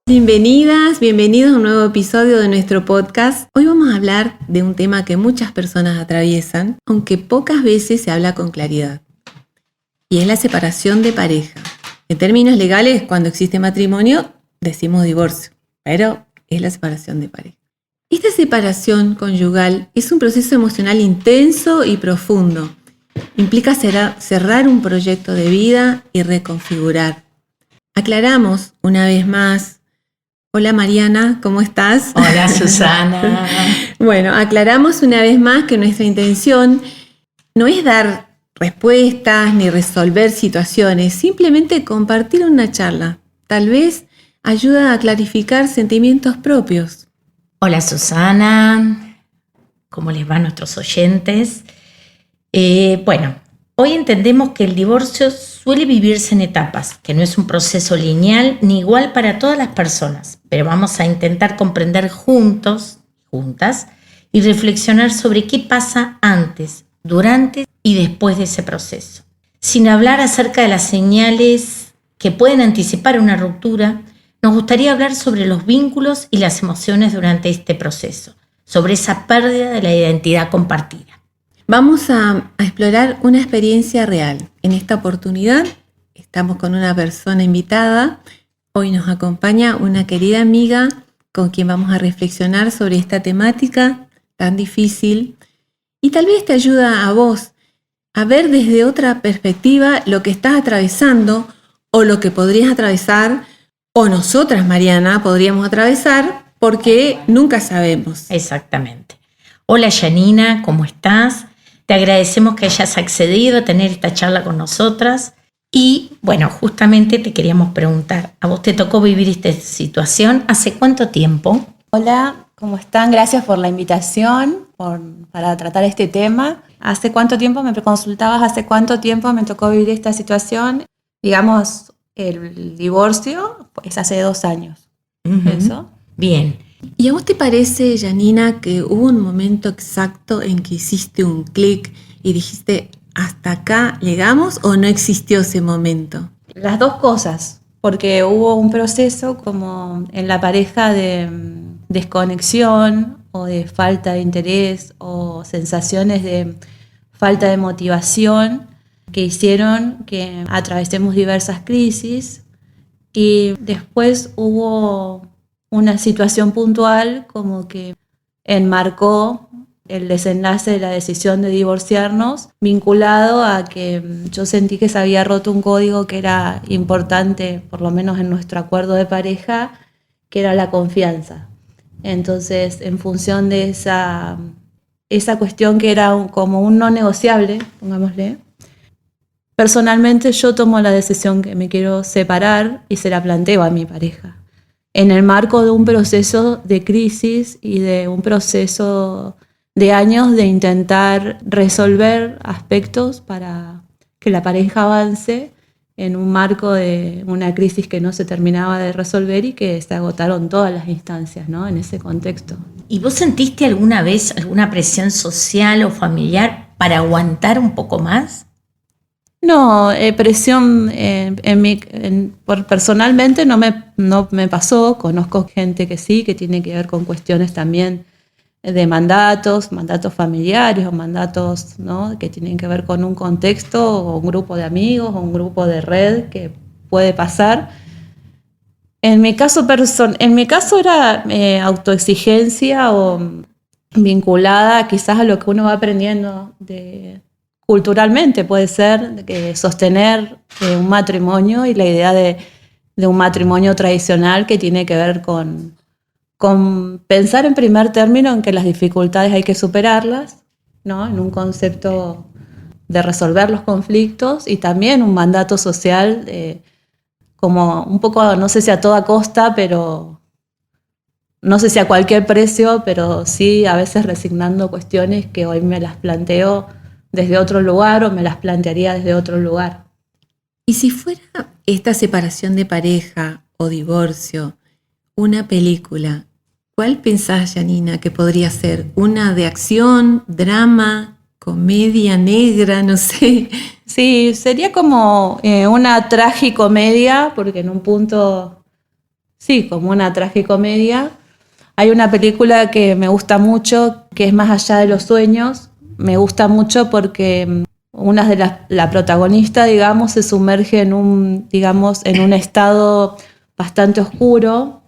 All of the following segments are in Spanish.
Bienvenidas, bienvenidos a un nuevo episodio de nuestro podcast. Hoy vamos a hablar de un tema que muchas personas atraviesan, aunque pocas veces se habla con claridad, y es la separación de pareja. En términos legales, cuando existe matrimonio, decimos divorcio, pero es la separación de pareja. Esta separación conyugal es un proceso emocional intenso y profundo. Implica cerrar un proyecto de vida y reconfigurar. Aclaramos una vez más. Hola Mariana, ¿cómo estás? Hola Susana. Bueno, aclaramos una vez más que nuestra intención no es dar respuestas ni resolver situaciones, simplemente compartir una charla. Tal vez ayuda a clarificar sentimientos propios. Hola Susana, ¿cómo les va a nuestros oyentes? Hoy entendemos que el divorcio suele vivirse en etapas, que no es un proceso lineal ni igual para todas las personas, pero vamos a intentar comprender juntas, y reflexionar sobre qué pasa antes, durante y después de ese proceso. Sin hablar acerca de las señales que pueden anticipar una ruptura, nos gustaría hablar sobre los vínculos y las emociones durante este proceso, sobre esa pérdida de la identidad compartida. Vamos a explorar una experiencia real. En esta oportunidad estamos con una persona invitada. Hoy nos acompaña una querida amiga con quien vamos a reflexionar sobre esta temática tan difícil y tal vez te ayuda a vos a ver desde otra perspectiva lo que estás atravesando o lo que podrías atravesar o nosotras, Mariana, podríamos atravesar porque nunca sabemos. Exactamente. Hola Janina, ¿cómo estás? Te agradecemos que hayas accedido a tener esta charla con nosotras y justamente te queríamos preguntar, ¿a vos te tocó vivir esta situación? ¿Hace cuánto tiempo? Hola, ¿cómo están? Gracias por la invitación para tratar este tema. ¿Hace cuánto tiempo me consultabas? ¿Hace cuánto tiempo me tocó vivir esta situación? Digamos, el divorcio es hace 2 años. ¿Eso? Bien. ¿Y a vos te parece, Janina, que hubo un momento exacto en que hiciste un clic y dijiste, hasta acá llegamos o no existió ese momento? Las dos cosas, porque hubo un proceso como en la pareja de desconexión o de falta de interés o sensaciones de falta de motivación que hicieron que atravesemos diversas crisis y después hubo una situación puntual como que enmarcó el desenlace de la decisión de divorciarnos, vinculado a que yo sentí que se había roto un código que era importante, por lo menos en nuestro acuerdo de pareja, que era la confianza. Entonces, en función de esa cuestión que era como un no negociable, pongámosle, personalmente yo tomo la decisión que me quiero separar y se la planteo a mi pareja, en el marco de un proceso de crisis y de un proceso de años de intentar resolver aspectos para que la pareja avance en un marco de una crisis que no se terminaba de resolver y que se agotaron todas las instancias, ¿no? En ese contexto. ¿Y vos sentiste alguna vez alguna presión social o familiar para aguantar un poco más? No, presión personalmente no me pasó. Conozco gente que sí, que tiene que ver con cuestiones también de mandatos familiares o mandatos, ¿no?, que tienen que ver con un contexto o un grupo de amigos o un grupo de red que puede pasar. En mi caso era autoexigencia o vinculada quizás a lo que uno va aprendiendo culturalmente, puede ser que sostener un matrimonio y la idea de un matrimonio tradicional que tiene que ver con pensar en primer término en que las dificultades hay que superarlas, ¿no?, en un concepto de resolver los conflictos y también un mandato social como un poco, no sé si a toda costa, pero no sé si a cualquier precio, pero sí a veces resignando cuestiones que hoy me las planteo desde otro lugar o me las plantearía desde otro lugar. Y si fuera esta separación de pareja o divorcio una película, ¿cuál pensás, Janina, que podría ser? ¿Una de acción, drama, comedia negra, no sé? Sí, sería como una tragicomedia, porque en un punto sí, como una tragicomedia. Hay una película que me gusta mucho, que es Más allá de los sueños. Me gusta mucho porque una de la protagonista, digamos, se sumerge en un estado bastante oscuro.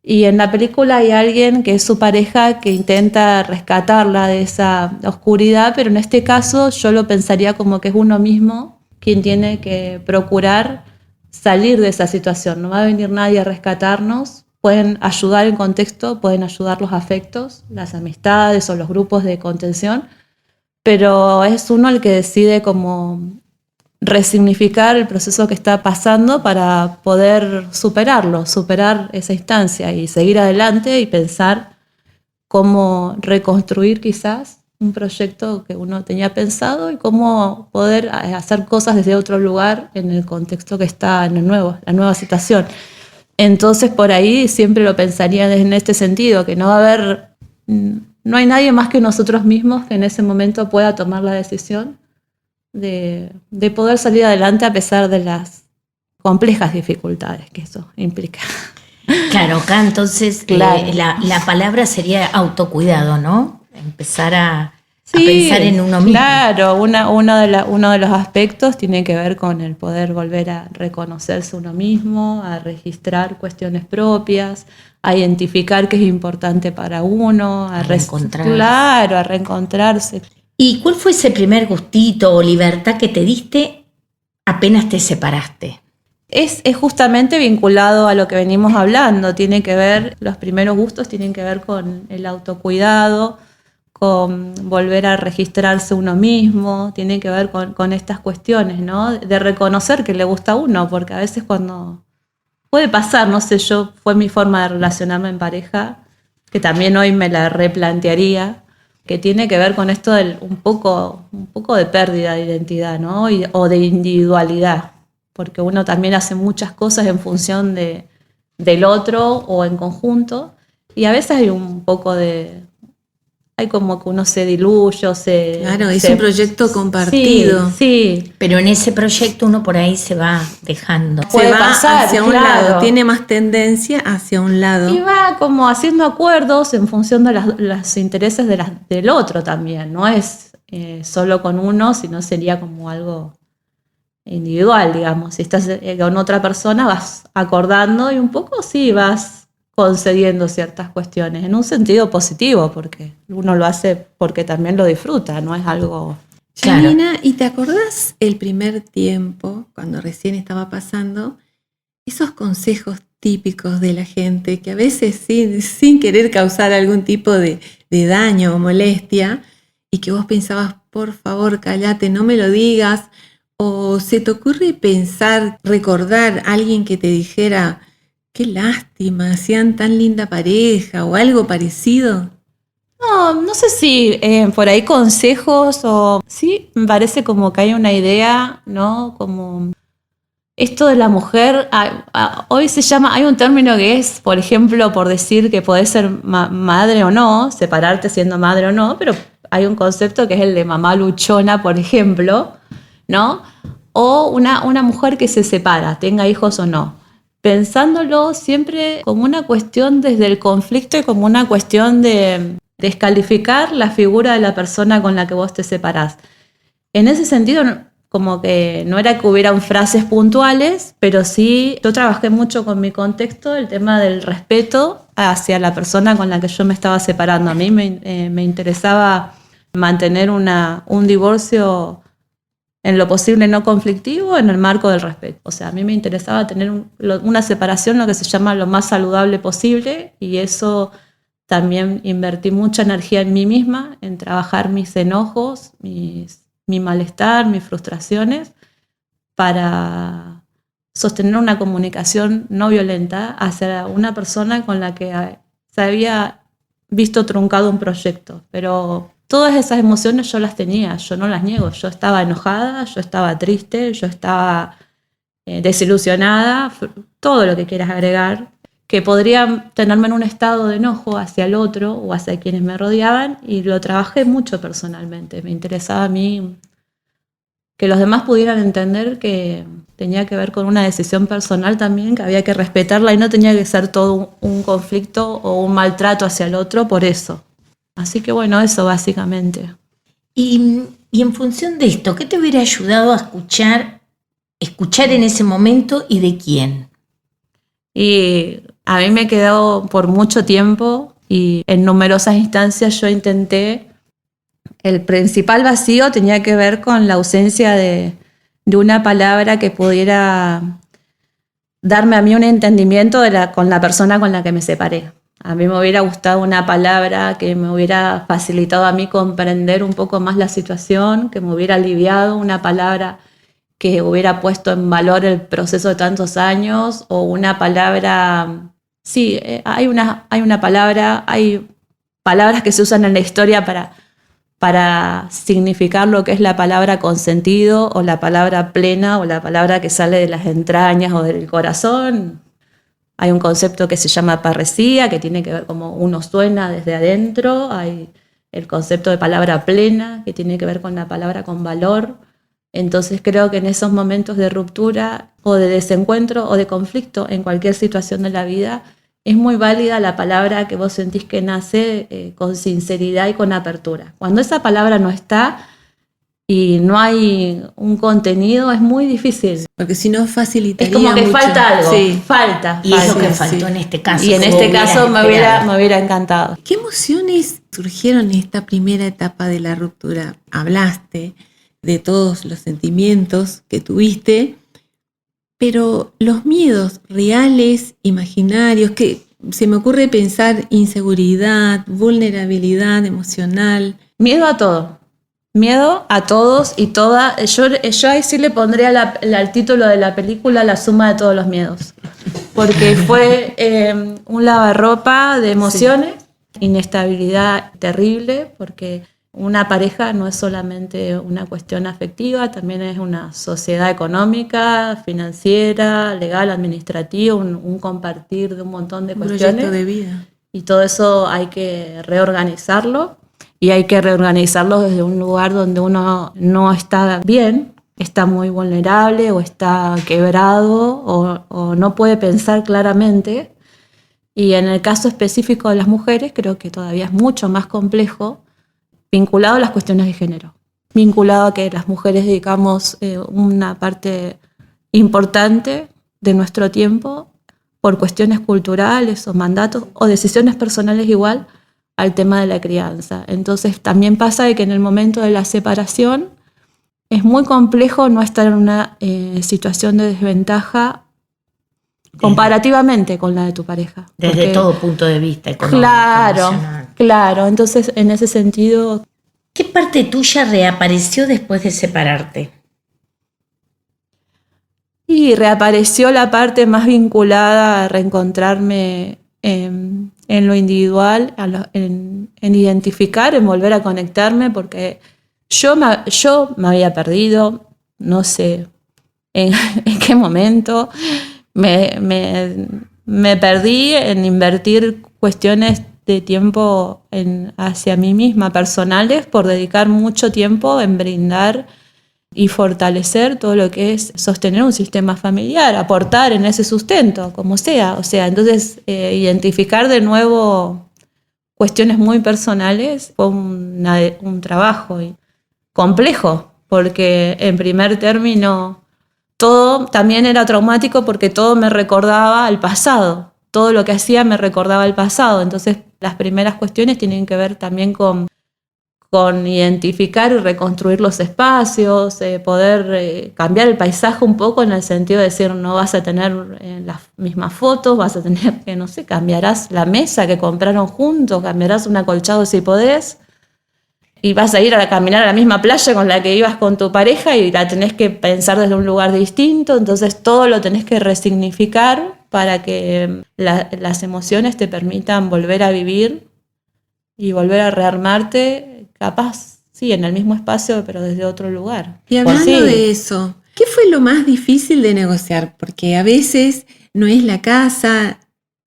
Y en la película hay alguien que es su pareja que intenta rescatarla de esa oscuridad, pero en este caso yo lo pensaría como que es uno mismo quien tiene que procurar salir de esa situación. No va a venir nadie a rescatarnos. Pueden ayudar el contexto, pueden ayudar los afectos, las amistades o los grupos de contención, pero es uno el que decide como resignificar el proceso que está pasando para poder superar esa instancia y seguir adelante y pensar cómo reconstruir quizás un proyecto que uno tenía pensado y cómo poder hacer cosas desde otro lugar en el contexto que está en la nueva situación. Entonces por ahí siempre lo pensaría en este sentido, que no hay nadie más que nosotros mismos que en ese momento pueda tomar la decisión de poder salir adelante a pesar de las complejas dificultades que eso implica. Claro, acá entonces Claro. La palabra sería autocuidado, ¿no? Empezar a pensar en uno mismo. Claro, uno de los aspectos tiene que ver con el poder volver a reconocerse uno mismo, a registrar cuestiones propias, a identificar qué es importante para uno, a reencontrarse. Claro, a reencontrarse. ¿Y cuál fue ese primer gustito o libertad que te diste apenas te separaste? Es justamente vinculado a lo que venimos hablando, los primeros gustos tienen que ver con el autocuidado, con volver a registrarse uno mismo, tiene que ver con estas cuestiones, ¿no? De reconocer que le gusta a uno, porque a veces cuando puede pasar, no sé, fue mi forma de relacionarme en pareja, que también hoy me la replantearía, que tiene que ver con esto del un poco de pérdida de identidad, ¿no? O de individualidad, porque uno también hace muchas cosas en función del otro o en conjunto, y a veces hay como que uno se diluye o Claro, es un proyecto compartido. Sí. Pero en ese proyecto uno por ahí se va dejando. Puede Se va pasar, hacia un claro. lado, tiene más tendencia hacia un lado. Y va como haciendo acuerdos en función de los intereses del otro también. No es solo con uno, sino sería como algo individual, digamos. Si estás con otra persona vas acordando y un poco sí vas concediendo ciertas cuestiones, en un sentido positivo, porque uno lo hace porque también lo disfruta, no es algo... Claro. Janina, ¿y te acordás el primer tiempo, cuando recién estaba pasando, esos consejos típicos de la gente que a veces sin querer causar algún tipo de daño o molestia, y que vos pensabas, por favor, cállate, no me lo digas, o se te ocurre recordar a alguien que te dijera, qué lástima, hacían tan linda pareja o algo parecido? No sé si por ahí consejos o... Sí, me parece como que hay una idea, ¿no? Como esto de la mujer, hoy hay un término que es, por ejemplo, por decir que podés ser madre o no, separarte siendo madre o no, pero hay un concepto que es el de mamá luchona, por ejemplo, ¿no? O una mujer que se separa, tenga hijos o no. Pensándolo siempre como una cuestión desde el conflicto y como una cuestión de descalificar la figura de la persona con la que vos te separás. En ese sentido, como que no era que hubieran frases puntuales, pero sí, yo trabajé mucho con mi contexto el tema del respeto hacia la persona con la que yo me estaba separando. A mí me interesaba mantener un divorcio en lo posible no conflictivo, en el marco del respeto. O sea, a mí me interesaba tener una separación, lo que se llama lo más saludable posible, y eso también invertí mucha energía en mí misma, en trabajar mis enojos, mi malestar, mis frustraciones, para sostener una comunicación no violenta hacia una persona con la que se había visto truncado un proyecto. Pero todas esas emociones yo las tenía, yo no las niego. Yo estaba enojada, yo estaba triste, yo estaba desilusionada, todo lo que quieras agregar, que podría tenerme en un estado de enojo hacia el otro o hacia quienes me rodeaban, y lo trabajé mucho personalmente. Me interesaba a mí que los demás pudieran entender que tenía que ver con una decisión personal también, que había que respetarla y no tenía que ser todo un conflicto o un maltrato hacia el otro por eso. Así que bueno, eso básicamente. Y en función de esto, ¿qué te hubiera ayudado a escuchar en ese momento y de quién? Y a mí me quedó por mucho tiempo y en numerosas instancias yo intenté. El principal vacío tenía que ver con la ausencia de una palabra que pudiera darme a mí un entendimiento con la persona con la que me separé. A mí me hubiera gustado una palabra que me hubiera facilitado a mí comprender un poco más la situación, que me hubiera aliviado, una palabra que hubiera puesto en valor el proceso de tantos años, o una palabra... Sí, hay palabras que se usan en la historia para significar lo que es la palabra consentido o la palabra plena o la palabra que sale de las entrañas o del corazón. Hay un concepto que se llama parresía, que tiene que ver cómo uno suena desde adentro. Hay el concepto de palabra plena, que tiene que ver con la palabra con valor. Entonces creo que en esos momentos de ruptura o de desencuentro o de conflicto en cualquier situación de la vida, es muy válida la palabra que vos sentís que nace con sinceridad y con apertura. Cuando esa palabra no está y no hay un contenido, es muy difícil. Porque si no facilitaría Es como que mucho. falta algo. Sí. Falta. Y es lo que faltó en este caso. Y en este caso me hubiera encantado. ¿Qué emociones surgieron en esta primera etapa de la ruptura? Hablaste de todos los sentimientos que tuviste, pero los miedos reales, imaginarios, que se me ocurre pensar inseguridad, vulnerabilidad emocional. Miedo a todo. Miedo a todos y toda. Yo ahí sí le pondría al título de la película La suma de todos los miedos. Porque fue un lavarropa de emociones, inestabilidad terrible, porque una pareja no es solamente una cuestión afectiva, también es una sociedad económica, financiera, legal, administrativa, un compartir de un montón de cuestiones. Un proyecto de vida. Y todo eso hay que reorganizarlo, y hay que reorganizarlo desde un lugar donde uno no está bien, está muy vulnerable o está quebrado o no puede pensar claramente. Y en el caso específico de las mujeres creo que todavía es mucho más complejo, vinculado a las cuestiones de género, vinculado a que las mujeres dedicamos una parte importante de nuestro tiempo por cuestiones culturales o mandatos o decisiones personales igual al tema de la crianza. Entonces también pasa de que en el momento de la separación es muy complejo no estar en una situación de desventaja comparativamente con la de tu pareja. Desde todo punto de vista económico, emocional. Claro. Entonces, en ese sentido... ¿Qué parte tuya reapareció después de separarte? Y reapareció la parte más vinculada a reencontrarme en lo individual, en identificar, en volver a conectarme, porque yo me había perdido, no sé en qué momento. Me perdí en invertir cuestiones de tiempo hacia mí misma, personales, por dedicar mucho tiempo en brindar y fortalecer todo lo que es sostener un sistema familiar, aportar en ese sustento, como sea. O sea, entonces identificar de nuevo cuestiones muy personales fue un trabajo complejo, porque en primer término todo también era traumático porque todo me recordaba al pasado. Todo lo que hacía me recordaba al pasado. Entonces, las primeras cuestiones tienen que ver también con identificar y reconstruir los espacios, poder cambiar el paisaje un poco en el sentido de decir, no vas a tener las mismas fotos, vas a tener que, no sé, cambiarás la mesa que compraron juntos, cambiarás un acolchado si podés, y vas a ir a caminar a la misma playa con la que ibas con tu pareja y la tenés que pensar desde un lugar distinto. Entonces todo lo tenés que resignificar para que las emociones te permitan volver a vivir y volver a rearmarte, capaz, sí, en el mismo espacio, pero desde otro lugar. Y hablando de eso, ¿qué fue lo más difícil de negociar? Porque a veces no es la casa,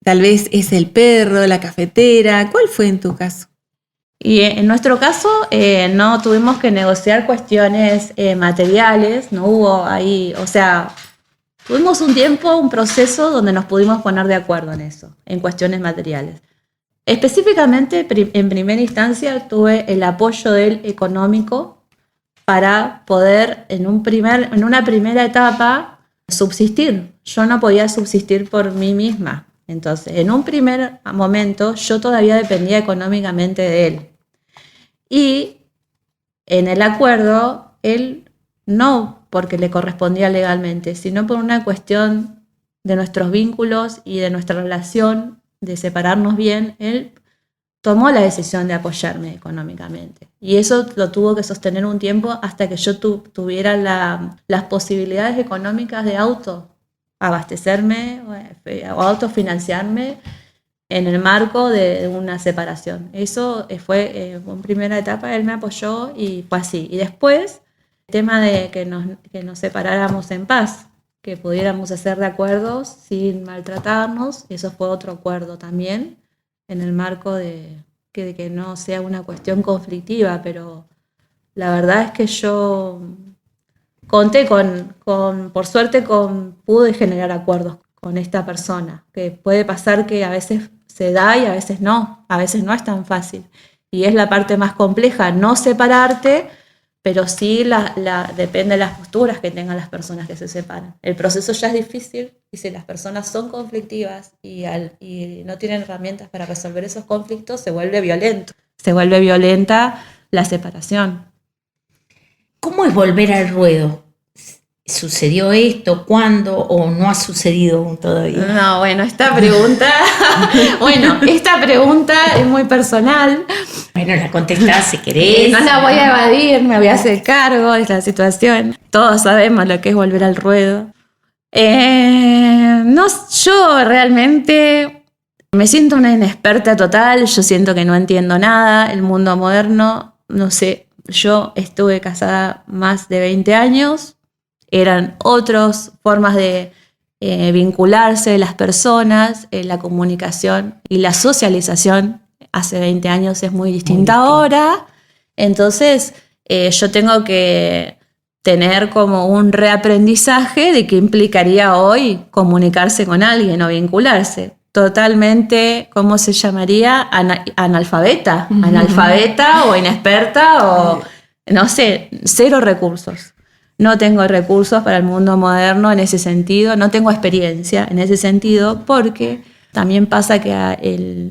tal vez es el perro, la cafetera. ¿Cuál fue en tu caso? Y en nuestro caso no tuvimos que negociar cuestiones materiales, no hubo ahí, o sea, tuvimos un tiempo, un proceso donde nos pudimos poner de acuerdo en eso, en cuestiones materiales. Específicamente, en primera instancia, tuve el apoyo de él económico para poder, en una primera etapa, subsistir. Yo no podía subsistir por mí misma. Entonces, en un primer momento, yo todavía dependía económicamente de él. Y en el acuerdo, él no porque le correspondía legalmente, sino por una cuestión de nuestros vínculos y de nuestra relación, de separarnos bien, él tomó la decisión de apoyarme económicamente. Y eso lo tuvo que sostener un tiempo hasta que yo tuviera las posibilidades económicas de abastecerme o autofinanciarme en el marco de una separación. Eso fue en primera etapa, él me apoyó y fue así. Y después, el tema de que nos separáramos en paz, que pudiéramos hacer de acuerdos sin maltratarnos, eso fue otro acuerdo también, en el marco de que no sea una cuestión conflictiva, pero la verdad es que yo conté por suerte pude generar acuerdos con esta persona, que puede pasar que a veces se da y a veces no es tan fácil. Y es la parte más compleja, no separarte, pero sí depende de las posturas que tengan las personas que se separan. El proceso ya es difícil y si las personas son conflictivas y no tienen herramientas para resolver esos conflictos, se vuelve violento. Se vuelve violenta la separación. ¿Cómo es volver al ruedo? ¿Sucedió esto? ¿Cuándo? ¿O no ha sucedido aún todavía? No, bueno, esta pregunta es muy personal. Bueno, la contestás si querés. No la voy a evadir, me voy a hacer cargo de esta situación. Todos sabemos lo que es volver al ruedo. Yo realmente me siento una inexperta total, yo siento que no entiendo nada, el mundo moderno, no sé, yo estuve casada más de 20 años, eran otras formas de vincularse de las personas, la comunicación y la socialización hace 20 años es muy distinta ahora, entonces yo tengo que tener como un reaprendizaje de qué implicaría hoy comunicarse con alguien o vincularse. Totalmente, ¿cómo se llamaría? Analfabeta. Analfabeta o inexperta o, no sé, cero recursos. No tengo recursos para el mundo moderno en ese sentido, no tengo experiencia en ese sentido porque también pasa que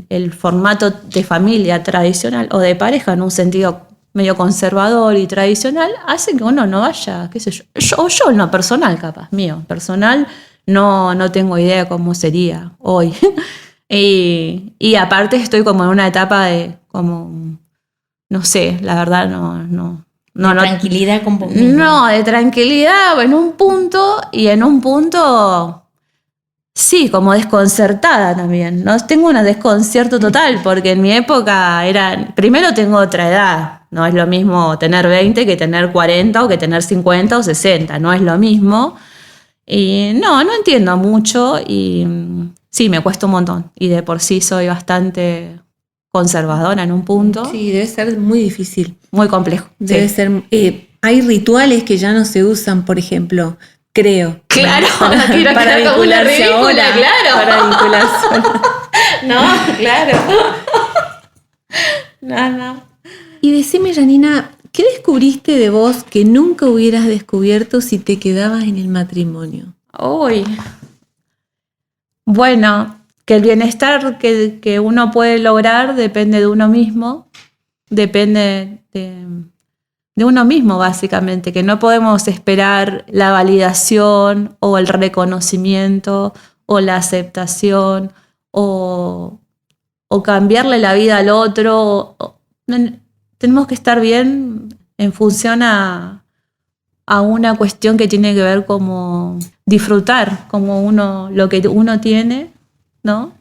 el formato de familia tradicional o de pareja en un sentido medio conservador y tradicional, hace que uno no vaya, qué sé yo, yo en lo personal capaz, mío, personal, no tengo idea cómo sería hoy. y aparte estoy como en una etapa de, como, no sé, la verdad no. Tranquilidad con vos mismo. No, de tranquilidad en un punto y en un punto... Sí, como desconcertada también, ¿no? Tengo un desconcierto total, porque en mi época primero tengo otra edad, no es lo mismo tener 20 que tener 40 o que tener 50 o 60, no es lo mismo. Y no entiendo mucho y sí, me cuesta un montón. Y de por sí soy bastante conservadora en un punto. Sí, debe ser muy difícil. Muy complejo. Debe ser. Hay rituales que ya no se usan, por ejemplo... Creo. Claro, para vincularse ahora. Claro. Para vincularse ahora. No, claro. No. Y decime, Janina, ¿qué descubriste de vos que nunca hubieras descubierto si te quedabas en el matrimonio? Uy. Bueno, que el bienestar que uno puede lograr depende de uno mismo, depende de uno mismo, básicamente, que no podemos esperar la validación o el reconocimiento o la aceptación o cambiarle la vida al otro. Tenemos que estar bien en función a una cuestión que tiene que ver como disfrutar como lo que uno tiene, ¿no?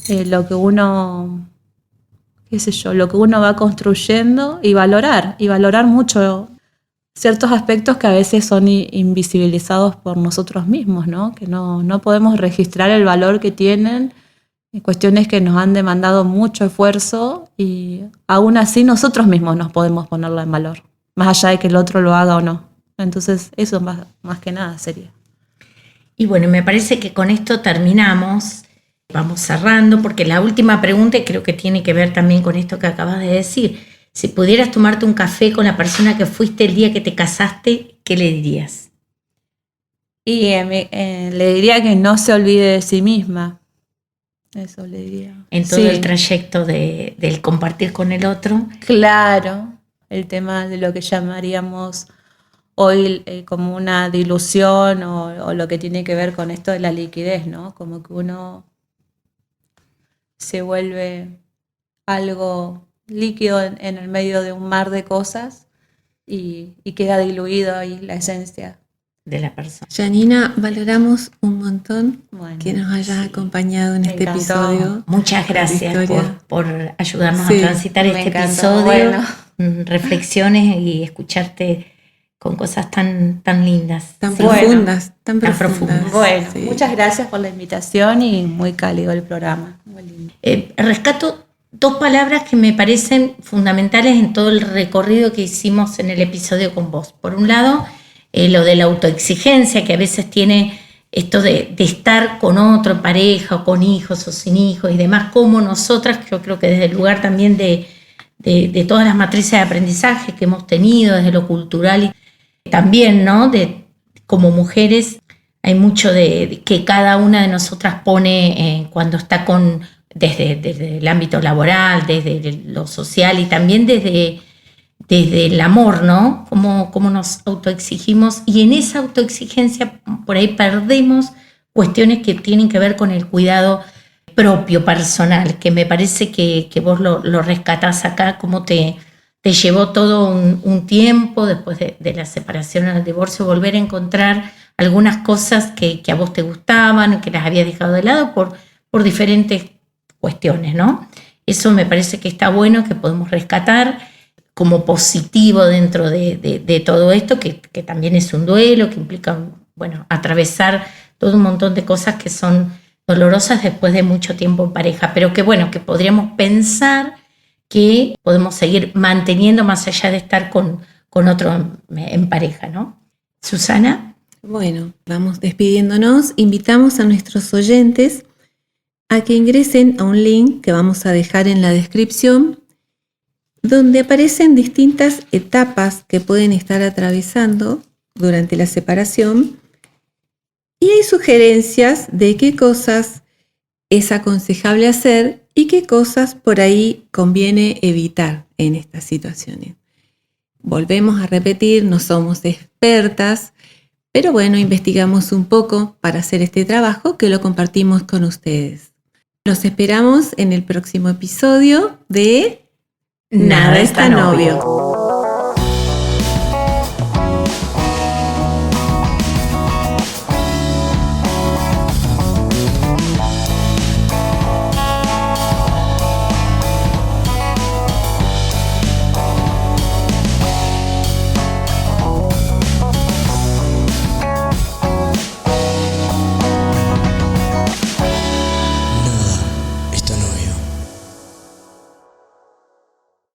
Lo que uno... qué sé yo, lo que uno va construyendo y valorar mucho ciertos aspectos que a veces son invisibilizados por nosotros mismos, ¿no? Que no podemos registrar el valor que tienen cuestiones que nos han demandado mucho esfuerzo y aún así nosotros mismos nos podemos ponerla en valor, más allá de que el otro lo haga o no. Entonces eso más que nada sería. Y bueno, me parece que con esto terminamos, vamos cerrando, porque la última pregunta creo que tiene que ver también con esto que acabas de decir. Si pudieras tomarte un café con la persona que fuiste el día que te casaste, ¿qué le dirías? Y le diría que no se olvide de sí misma. Eso le diría. En todo el trayecto del compartir con el otro. Claro, el tema de lo que llamaríamos hoy como una dilución o lo que tiene que ver con esto de la liquidez, ¿no? Como que uno se vuelve algo líquido en el medio de un mar de cosas y queda diluido ahí la esencia de la persona. Janina, valoramos un montón que nos hayas sí, acompañado en este episodio. Muchas gracias por ayudarnos Sí, a transitar este episodio, reflexiones y escucharte con cosas tan lindas. Tan profundas. Bueno, muchas gracias por la invitación y muy cálido el programa. Muy lindo. Rescato 2 palabras que me parecen fundamentales en todo el recorrido que hicimos en el episodio con vos. Por un lado, lo de la autoexigencia, que a veces tiene esto de estar con otro, en pareja, o con hijos o sin hijos y demás, como nosotras, yo creo que desde el lugar también de todas las matrices de aprendizaje que hemos tenido, desde lo cultural y también, ¿no? Como mujeres, hay mucho de que cada una de nosotras pone cuando está desde el ámbito laboral, desde lo social y también desde el amor, ¿no? Cómo nos autoexigimos, y en esa autoexigencia por ahí perdemos cuestiones que tienen que ver con el cuidado propio, personal, que me parece que vos lo rescatás acá, cómo te llevó todo un tiempo después de la separación o el divorcio, volver a encontrar algunas cosas que a vos te gustaban, que las habías dejado de lado por diferentes cuestiones, ¿no? Eso me parece que está bueno, que podemos rescatar como positivo dentro de todo esto, que también es un duelo, que implica, bueno, atravesar todo un montón de cosas que son dolorosas después de mucho tiempo en pareja, pero que bueno, que podríamos pensar que podemos seguir manteniendo más allá de estar con otro en pareja, ¿no? Susana. Bueno, vamos despidiéndonos. Invitamos a nuestros oyentes a que ingresen a un link que vamos a dejar en la descripción, donde aparecen distintas etapas que pueden estar atravesando durante la separación, y hay sugerencias de qué cosas es aconsejable hacer y qué cosas por ahí conviene evitar en estas situaciones. Volvemos a repetir, no somos expertas, pero bueno, investigamos un poco para hacer este trabajo que lo compartimos con ustedes. Los esperamos en el próximo episodio de Nada está novio.